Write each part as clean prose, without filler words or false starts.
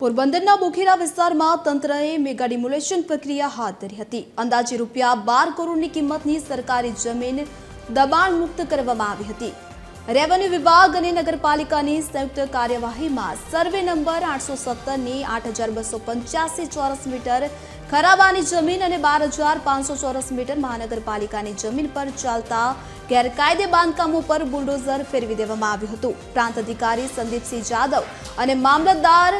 પોરબંદરના બોખીરા વિસ્તારમાં તંત્રએ મેગા ડિમોલેશન પ્રક્રિયા હાથ ધરી હતી। અંદાજે ₹12 કરોડની કિંમતની સરકારી જમીન દબાણ મુક્ત કરવામાં આવી હતી। રેવન્યુ વિભાગ અને નગરપાલિકાની સંયુક્ત કાર્યવાહીમાં સર્વે નંબર 817ની 8285 ચોરસ મીટર ખરાબાની જમીન અને 12500 ચોરસ મીટર મહાનગરપાલિકાની જમીન પર ચાલતા ગેરકાયદે બાંધકામો પર બુલડોઝર ફેરવી દેવામાં આવ્યું હતું। પ્રાંત અધિકારી સંદીપસિંહ જાદવ અને મામલતદાર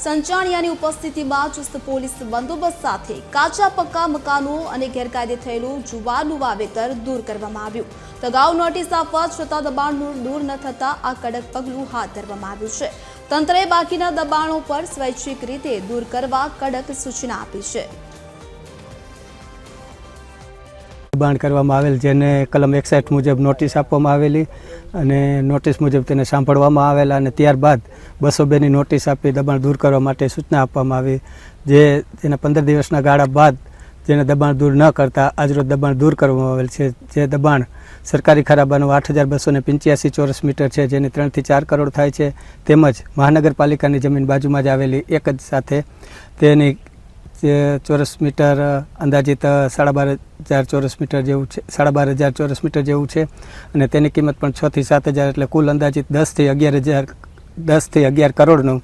સંચાણિયાની ઉપસ્થિતિમાં ચુસ્ત પોલીસ બંદોબસ્ત સાથે કાચા પક્કા મકાનો અને ગેરકાયદે થયેલું જુવારનું વાવેતર દૂર કરવામાં આવ્યું। તો અગાઉ નોટિસ આપવા છતાં દબાણ દૂર ન થતા આ કડક પગલું હાથ ધરવામાં આવ્યું છે। તંત્રએ બાકીના દબાણો પર સ્વૈચ્છિક રીતે દૂર કરવા કડક સૂચના આપી છે। દબાણ કરવામાં આવેલ જેને કલમ 61 મુજબ નોટિસ આપવામાં આવેલી અને નોટિસ મુજબ તેને સાંભળવામાં આવેલા અને ત્યારબાદ 202ની નોટિસ આપી દબાણ દૂર કરવા માટે સૂચના આપવામાં આવી। જેના 15 દિવસના ગાળા બાદ જેને દબાણ દૂર ન કરતા આજરોજ દબાણ દૂર કરવામાં આવેલ છે। જે દબાણ સરકારી ખરાબાનું 8285 ચોરસ મીટર છે, જેની 3 થી 4 કરોડ થાય છે, તેમજ મહાનગરપાલિકાની જમીન બાજુમાં જ આવેલી એક જ સાથે તેની ચોરસ મીટર અંદાજિત 12,500 ચોરસ મીટર જેવું છે, 12,500 ચોરસ મીટર જેવું છે અને તેની કિંમત પણ 6 થી 7,000 એટલે કુલ અંદાજિત 10 થી 11 કરોડનું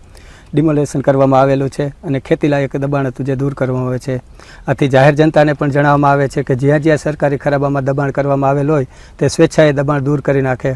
ડિમોલેશન કરવામાં આવેલું છે અને ખેતીલાયક દબાણ હતું જે દૂર કરવામાં આવે છે। આથી જાહેર જનતાને પણ જણાવવામાં આવે છે કે જ્યાં જ્યાં સરકારી ખરાબામાં દબાણ કરવામાં આવેલ હોય તે સ્વેચ્છાએ દબાણ દૂર કરી નાખે।